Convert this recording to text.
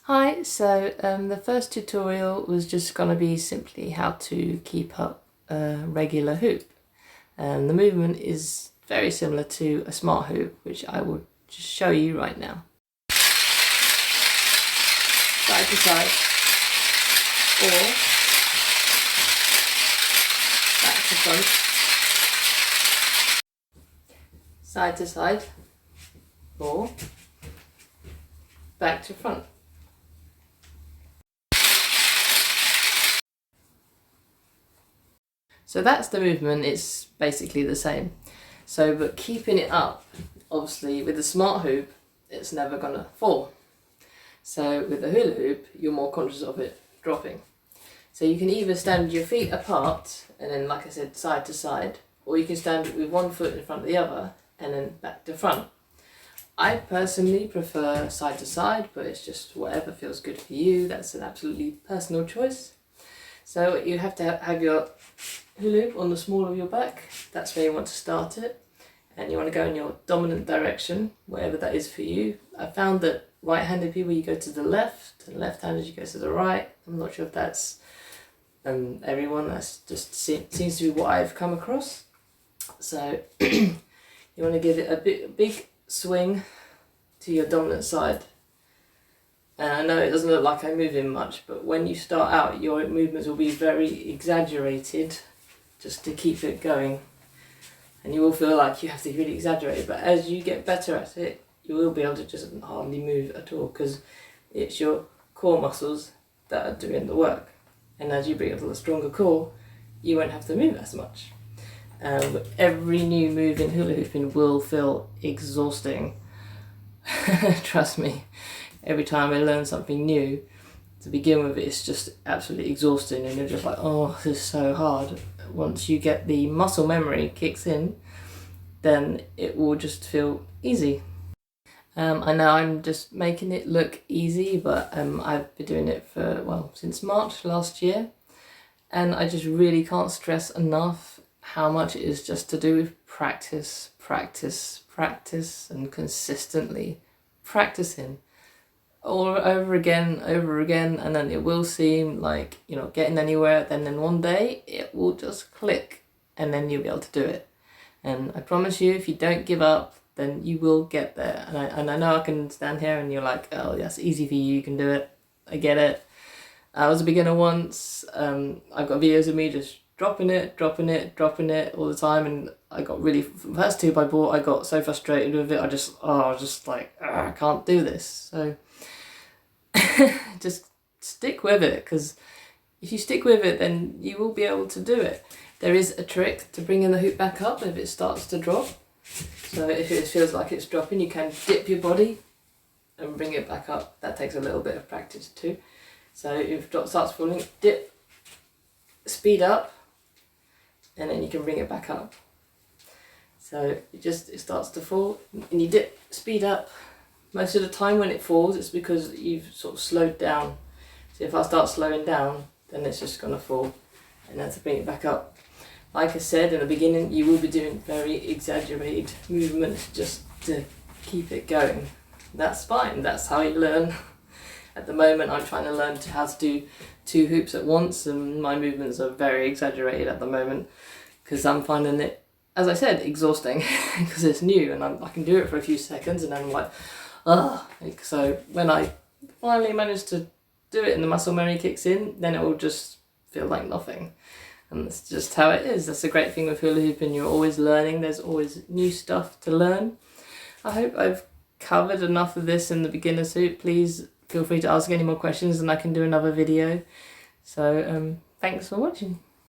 Hi, so the first tutorial was just going to be simply how to keep up a regular hoop. And the movement is very similar to a smart hoop, which I will just show you right now. Side to side, or back to front. Side to side, or back to front. So that's the movement, it's basically the same. So, but keeping it up, obviously with the smart hoop, it's never gonna fall. So with the hula hoop, you're more conscious of it dropping. So you can either stand with your feet apart, and then like I said, side to side, or you can stand with one foot in front of the other, and then back to front. I personally prefer side to side, but it's just whatever feels good for you. That's an absolutely personal choice. So you have to have your hula hoop on the small of your back. That's where you want to start it, and you want to go in your dominant direction, whatever that is for you. I found that right-handed people, you go to the left, and left-handed you go to the right. I'm not sure if that's everyone. That's just seems to be what I've come across. So you want to give it a big swing to your dominant side. And I know it doesn't look like I'm moving much, but when you start out, your movements will be very exaggerated just to keep it going. And you will feel like you have to really exaggerate, but as you get better at it, you will be able to just hardly move at all, because it's your core muscles that are doing the work. And as you bring up to the stronger core, you won't have to move as much. Every new move in hula hooping will feel exhausting. Trust me. Every time I learn something new, to begin with, it's just absolutely exhausting, and you're just like, oh, this is so hard. Once you get the muscle memory kicks in, then it will just feel easy. I know I'm just making it look easy, but I've been doing it for, since March last year, and I just really can't stress enough how much it is just to do with practice, and consistently practicing over again, and then it will seem like you're not getting anywhere. Then one day it will just click, and then you'll be able to do it. And I promise you, if you don't give up, then you will get there. And I know I can stand here and you're like, oh, that's easy for you, you can do it. I get it. I was a beginner once. I've got videos of me just dropping it all the time, and I got really, the first tube I bought, I got so frustrated with it. I was just like, I can't do this. So just stick with it, because if you stick with it, then you will be able to do it. There is a trick to bringing the hoop back up if it starts to drop. So if it feels like it's dropping, you can dip your body and bring it back up. That takes a little bit of practice too. So if it starts falling, dip, speed up, and then you can bring it back up. So it starts to fall, and you dip, speed up. Most of the time when it falls, it's because you've sort of slowed down. So if I start slowing down, then it's just going to fall, and then to bring it back up. Like I said in the beginning, you will be doing very exaggerated movements just to keep it going. That's fine, that's how you learn. At the moment, I'm trying to learn how to do 2 hoops at once, and my movements are very exaggerated at the moment, because I'm finding it, as I said, exhausting, because it's new, and I can do it for a few seconds, and then I'm like, ugh. So when I finally manage to do it and the muscle memory kicks in, then it will just feel like nothing. And that's just how it is. That's the great thing with hula hooping. You're always learning. There's always new stuff to learn. I hope I've covered enough of this in the beginner's hoop. Please feel free to ask any more questions, and I can do another video. So thanks for watching.